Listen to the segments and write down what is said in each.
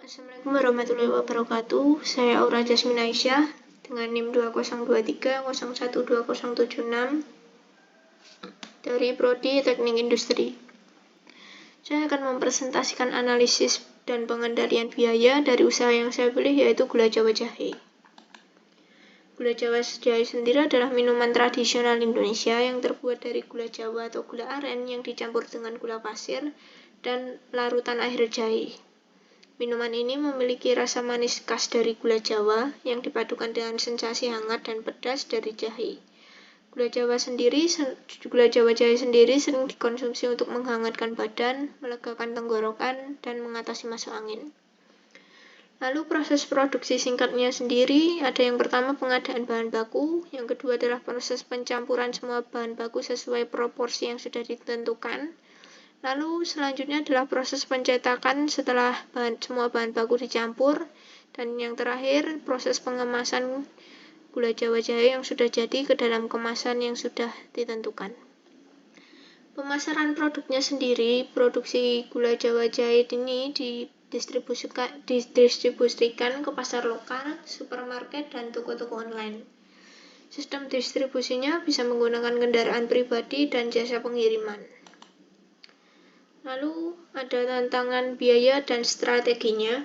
Assalamualaikum warahmatullahi wabarakatuh. Saya Aura Jasmine Aisyah dengan NIM 2023012076 dari Prodi Teknik Industri. Saya akan mempresentasikan analisis dan pengendalian biaya dari usaha yang saya pilih, yaitu gula Jawa jahe. Gula Jawa jahe sendiri adalah minuman tradisional Indonesia yang terbuat dari gula Jawa atau gula aren yang dicampur dengan gula pasir dan larutan air jahe. Minuman ini memiliki rasa manis khas dari gula Jawa yang dipadukan dengan sensasi hangat dan pedas dari jahe. Gula Jawa jahe sendiri sering dikonsumsi untuk menghangatkan badan, melegakan tenggorokan, dan mengatasi masuk angin. Lalu proses produksi singkatnya sendiri, ada yang pertama pengadaan bahan baku, yang kedua adalah proses pencampuran semua bahan baku sesuai proporsi yang sudah ditentukan. Lalu selanjutnya adalah proses pencetakan setelah semua bahan baku dicampur, dan yang terakhir proses pengemasan gula Jawa jahe yang sudah jadi ke dalam kemasan yang sudah ditentukan. Pemasaran produknya sendiri, produksi gula Jawa jahe ini didistribusikan ke pasar lokal, supermarket, dan toko-toko online. Sistem distribusinya bisa menggunakan kendaraan pribadi dan jasa pengiriman. Lalu ada tantangan biaya dan strateginya.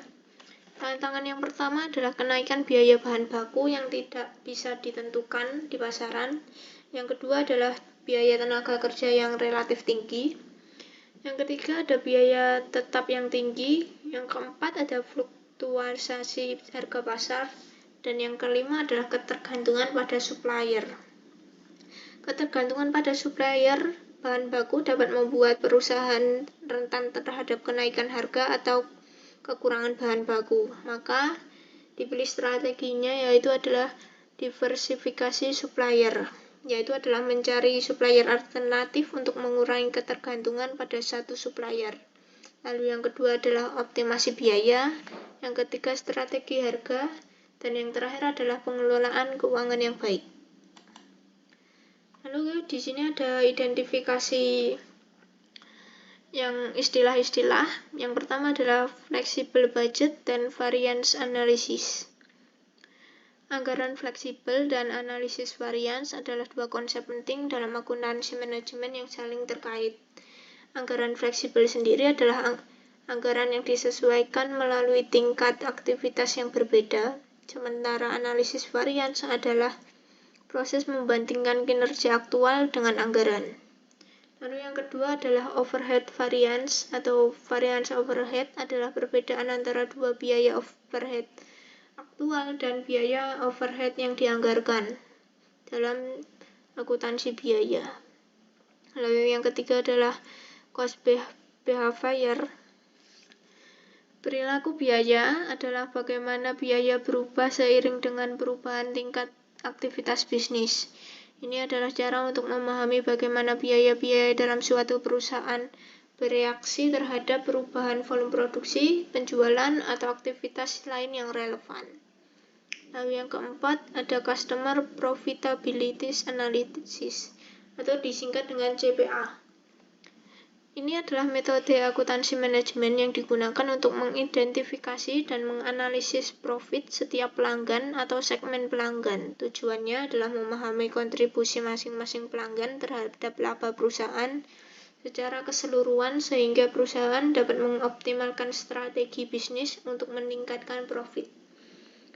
Tantangan yang pertama adalah kenaikan biaya bahan baku yang tidak bisa ditentukan di pasaran. Yang kedua adalah biaya tenaga kerja yang relatif tinggi. Yang ketiga ada biaya tetap yang tinggi. Yang keempat ada fluktuasi harga pasar. Dan yang kelima adalah ketergantungan pada supplier. Ketergantungan pada supplier bahan baku dapat membuat perusahaan rentan terhadap kenaikan harga atau kekurangan bahan baku. Maka dipilih strateginya yaitu adalah diversifikasi supplier, yaitu adalah mencari supplier alternatif untuk mengurangi ketergantungan pada satu supplier. Lalu yang kedua adalah optimasi biaya, yang ketiga strategi harga, dan yang terakhir adalah pengelolaan keuangan yang baik. Lalu di sini ada identifikasi yang istilah-istilah. Yang pertama adalah flexible budget dan variance analysis. Anggaran fleksibel dan analisis variance adalah dua konsep penting dalam akuntansi manajemen yang saling terkait. Anggaran fleksibel sendiri adalah anggaran yang disesuaikan melalui tingkat aktivitas yang berbeda, sementara analisis variance adalah proses membandingkan kinerja aktual dengan anggaran. Lalu yang kedua adalah overhead variance atau variance overhead adalah perbedaan antara dua biaya overhead aktual dan biaya overhead yang dianggarkan dalam akuntansi biaya. Lalu yang ketiga adalah cost behavior. Perilaku biaya adalah bagaimana biaya berubah seiring dengan perubahan tingkat aktivitas bisnis. Ini adalah cara untuk memahami bagaimana biaya-biaya dalam suatu perusahaan bereaksi terhadap perubahan volume produksi, penjualan, atau aktivitas lain yang relevan. Lalu yang keempat ada Customer Profitability Analysis atau disingkat dengan CPA. Ini adalah metode akuntansi manajemen yang digunakan untuk mengidentifikasi dan menganalisis profit setiap pelanggan atau segmen pelanggan. Tujuannya adalah memahami kontribusi masing-masing pelanggan terhadap laba perusahaan secara keseluruhan sehingga perusahaan dapat mengoptimalkan strategi bisnis untuk meningkatkan profit.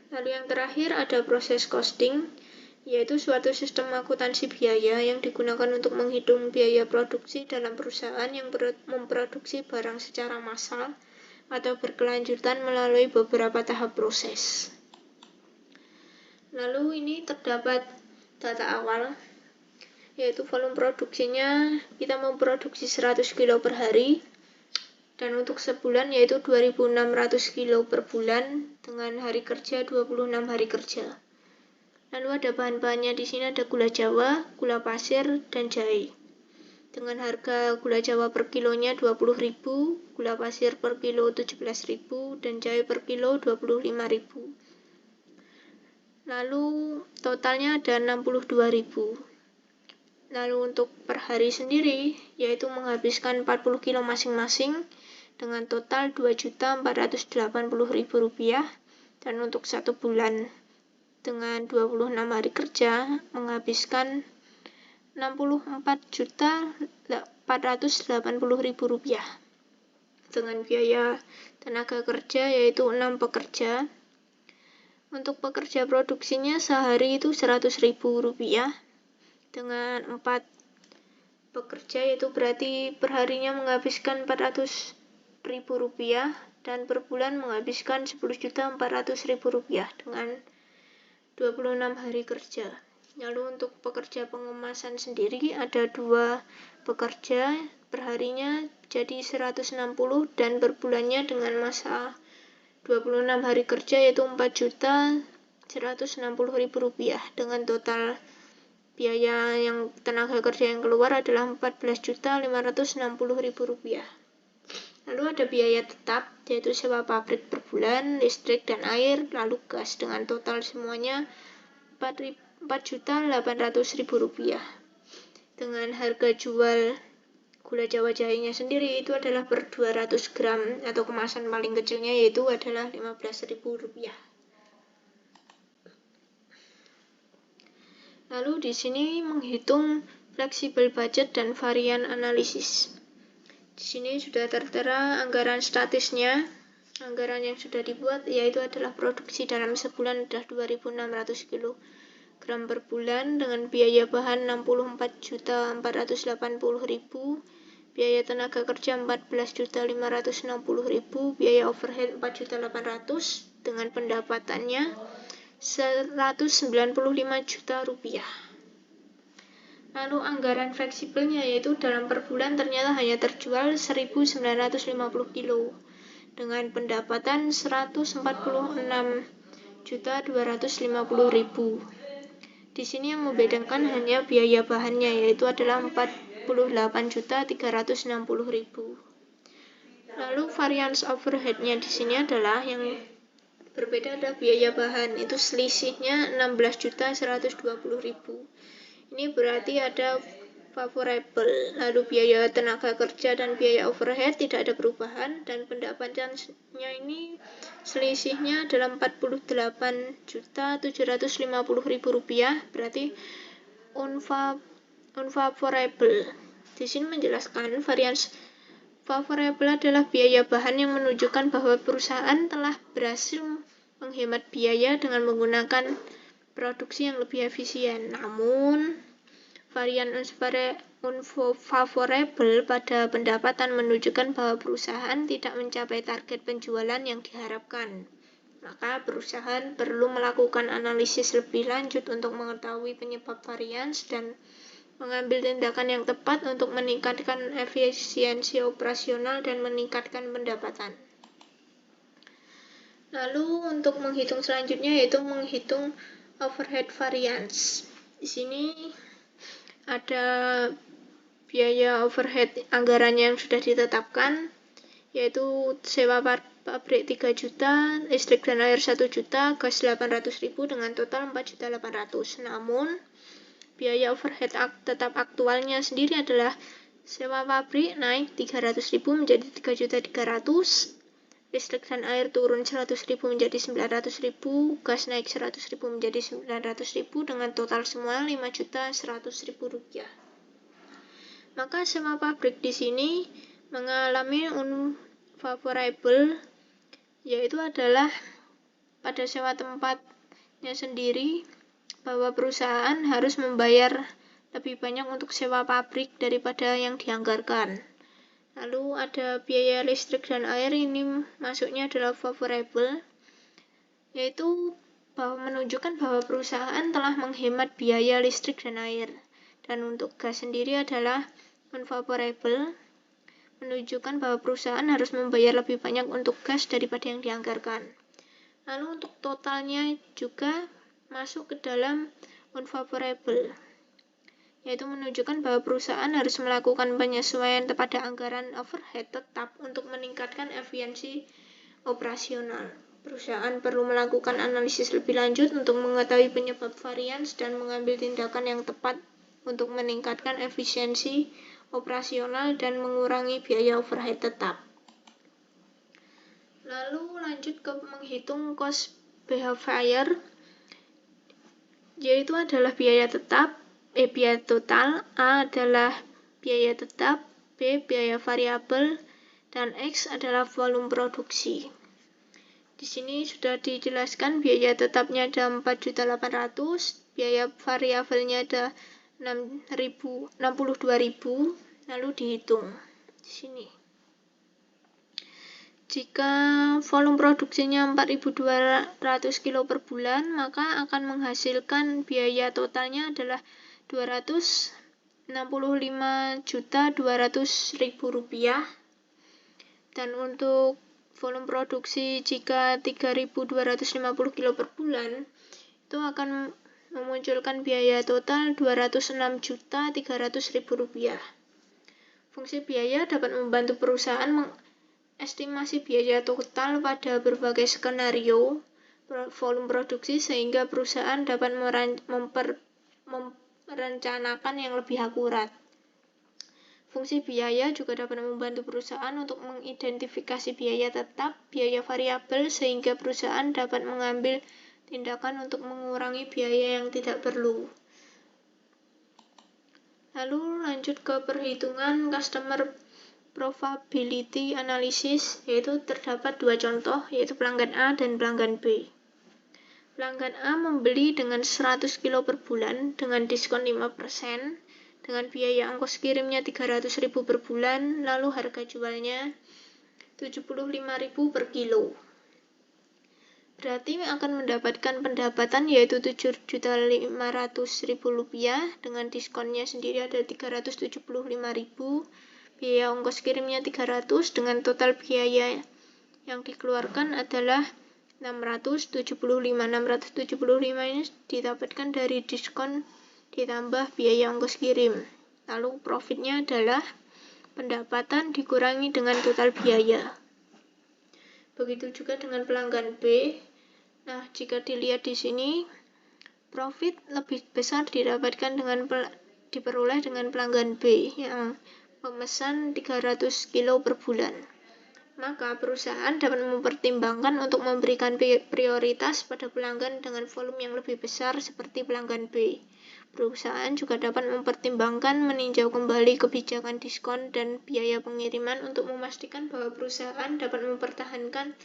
Lalu yang terakhir ada proses costing, yaitu suatu sistem akuntansi biaya yang digunakan untuk menghitung biaya produksi dalam perusahaan yang memproduksi barang secara massal atau berkelanjutan melalui beberapa tahap proses. Lalu ini terdapat data awal, yaitu volume produksinya kita memproduksi 100 kilo per hari, dan untuk sebulan yaitu 2.600 kilo per bulan dengan hari kerja 26 hari kerja. Lalu ada bahan-bahannya di sini ada gula Jawa, gula pasir, dan jahe. Dengan harga gula Jawa per kilonya 20.000, gula pasir per kilo 17.000, dan jahe per kilo 25.000. Lalu totalnya ada 62.000. Lalu untuk per hari sendiri, yaitu menghabiskan 40 kilo masing-masing, dengan total Rp2.480.000 dan untuk 1 bulan dengan 26 hari kerja menghabiskan Rp64.480.000 dengan biaya tenaga kerja yaitu 6 pekerja. Untuk pekerja produksinya sehari itu Rp100.000 dengan 4 pekerja, yaitu berarti perharinya menghabiskan Rp400.000 dan per bulan menghabiskan Rp10.400.000 dengan 26 hari kerja. Lalu untuk pekerja pengemasan sendiri ada 2 pekerja, perharinya jadi 160 dan per bulannya dengan masa 26 hari kerja yaitu Rp4.160.000 dengan total biaya yang tenaga kerja yang keluar adalah Rp14.560.000. Lalu ada biaya tetap yaitu sewa pabrik per bulan, listrik dan air, lalu gas dengan total semuanya Rp4.800.000. Dengan harga jual gula Jawa jahenya sendiri itu adalah per 200 gram atau kemasan paling kecilnya yaitu adalah Rp15.000. Lalu di sini menghitung fleksibel budget dan varian analisis. Di sini sudah tertera anggaran statisnya. Anggaran yang sudah dibuat yaitu adalah produksi dalam sebulan adalah 2.600 kg per bulan dengan biaya bahan Rp64.480.000, biaya tenaga kerja Rp14.560.000, biaya overhead Rp4.800.000 dengan pendapatannya Rp195 juta. Lalu anggaran fleksibelnya yaitu dalam per bulan ternyata hanya terjual 1.950 kg dengan pendapatan Rp146.250.000. Di sini yang membedakan hanya biaya bahannya yaitu adalah Rp48.360.000. Lalu variance overhead-nya di sini adalah yang berbeda adalah biaya bahan, itu selisihnya Rp16.120.000. Ini berarti ada favorable. Lalu biaya tenaga kerja dan biaya overhead tidak ada perubahan dan pendapatannya ini selisihnya adalah Rp48.750.000, berarti unfavorable. Di sini menjelaskan variance favorable adalah biaya bahan yang menunjukkan bahwa perusahaan telah berhasil menghemat biaya dengan menggunakan produksi yang lebih efisien. Namun, varian unfavorable pada pendapatan menunjukkan bahwa perusahaan tidak mencapai target penjualan yang diharapkan. Maka perusahaan perlu melakukan analisis lebih lanjut untuk mengetahui penyebab varians dan mengambil tindakan yang tepat untuk meningkatkan efisiensi operasional dan meningkatkan pendapatan. Lalu untuk menghitung selanjutnya yaitu menghitung overhead variance. Di sini ada biaya overhead anggaran yang sudah ditetapkan yaitu sewa pabrik 3 juta, listrik dan air 1 juta, gas 800.000 dengan total 4.800.000. Namun biaya overhead tetap aktualnya sendiri adalah sewa pabrik naik 300.000 menjadi 3.300.000, listrik dan air turun 100.000 menjadi 900.000, gas naik 100.000 menjadi 900.000 dengan total semua Rp5.100.000. Maka sewa pabrik di sini mengalami unfavorable, yaitu adalah pada sewa tempatnya sendiri bahwa perusahaan harus membayar lebih banyak untuk sewa pabrik daripada yang dianggarkan. Lalu ada biaya listrik dan air, ini masuknya adalah favorable, yaitu menunjukkan bahwa perusahaan telah menghemat biaya listrik dan air. Dan untuk gas sendiri adalah unfavorable, menunjukkan bahwa perusahaan harus membayar lebih banyak untuk gas daripada yang dianggarkan. Lalu untuk totalnya juga masuk ke dalam unfavorable, yaitu menunjukkan bahwa perusahaan harus melakukan penyesuaian pada anggaran overhead tetap untuk meningkatkan efisiensi operasional. Perusahaan perlu melakukan analisis lebih lanjut untuk mengetahui penyebab varians dan mengambil tindakan yang tepat untuk meningkatkan efisiensi operasional dan mengurangi biaya overhead tetap. Lalu lanjut ke menghitung cost behavior, yaitu adalah biaya total, A adalah biaya tetap, B biaya variabel, dan X adalah volume produksi. Di sini sudah dijelaskan biaya tetapnya ada 4.800.000, biaya variabelnya ada 62.000, lalu dihitung di sini. Jika volume produksinya 4.200 kilo per bulan, maka akan menghasilkan biaya totalnya adalah 265.200.000 rupiah. Dan untuk volume produksi jika 3.250 kilo per bulan, itu akan memunculkan biaya total 206.300.000 rupiah. Fungsi biaya dapat membantu perusahaan estimasi biaya total pada berbagai skenario volume produksi sehingga perusahaan dapat merencanakan yang lebih akurat. Fungsi biaya juga dapat membantu perusahaan untuk mengidentifikasi biaya tetap, biaya variabel sehingga perusahaan dapat mengambil tindakan untuk mengurangi biaya yang tidak perlu. Lalu lanjut ke perhitungan customer profitability analysis, yaitu terdapat dua contoh, yaitu pelanggan A dan pelanggan B. Pelanggan A membeli dengan 100 kilo per bulan dengan diskon 5%, dengan biaya ongkos kirimnya 300.000 per bulan, lalu harga jualnya 75.000 per kilo. Berarti akan mendapatkan pendapatan yaitu 7.500.000 rupiah, dengan diskonnya sendiri ada 375.000. Biaya ongkos kirimnya 300, dengan total biaya yang dikeluarkan adalah 675. 675 ini didapatkan dari diskon ditambah biaya ongkos kirim. Lalu profitnya adalah pendapatan dikurangi dengan total biaya. Begitu juga dengan pelanggan B. Nah, jika dilihat di sini, profit lebih besar diperoleh dengan pelanggan B yang memesan 300 kilo per bulan. Maka perusahaan dapat mempertimbangkan untuk memberikan prioritas pada pelanggan dengan volume yang lebih besar seperti pelanggan B. Perusahaan juga dapat mempertimbangkan meninjau kembali kebijakan diskon dan biaya pengiriman untuk memastikan bahwa perusahaan dapat mempertahankan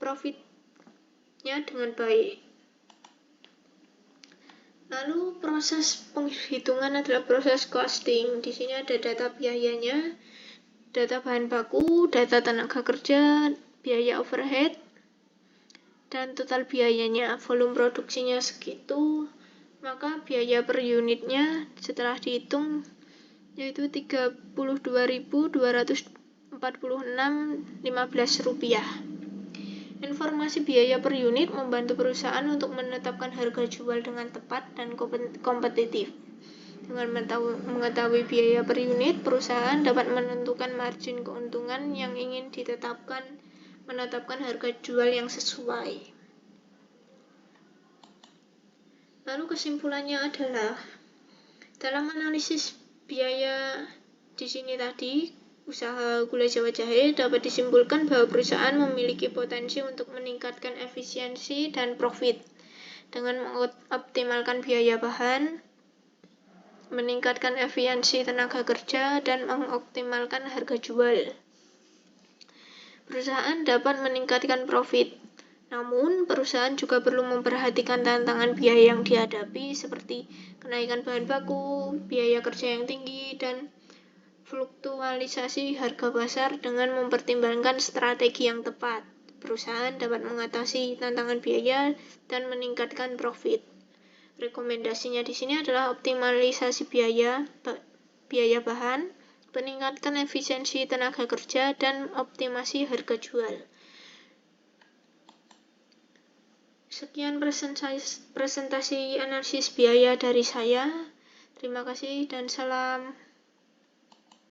profitnya dengan baik. Lalu proses penghitungan adalah proses costing. Di sini ada data biayanya, data bahan baku, data tenaga kerja, biaya overhead, dan total biayanya. Volume produksinya segitu, maka biaya per unitnya setelah dihitung yaitu 32.246,15 rupiah. Informasi biaya per unit membantu perusahaan untuk menetapkan harga jual dengan tepat dan kompetitif. Dengan mengetahui biaya per unit, perusahaan dapat menentukan margin keuntungan yang ingin menetapkan harga jual yang sesuai. Lalu kesimpulannya adalah, dalam analisis biaya di sini tadi, usaha gula Jawa Jahe dapat disimpulkan bahwa perusahaan memiliki potensi untuk meningkatkan efisiensi dan profit dengan mengoptimalkan biaya bahan, meningkatkan efisiensi tenaga kerja, dan mengoptimalkan harga jual. Perusahaan dapat meningkatkan profit, namun perusahaan juga perlu memperhatikan tantangan biaya yang dihadapi seperti kenaikan bahan baku, biaya kerja yang tinggi, dan fluktualisasi harga pasar. Dengan mempertimbangkan strategi yang tepat, perusahaan dapat mengatasi tantangan biaya dan meningkatkan profit. Rekomendasinya di sini adalah optimalisasi biaya bahan, meningkatkan efisiensi tenaga kerja, dan optimasi harga jual. Sekian presentasi analisis biaya dari saya. Terima kasih dan salam.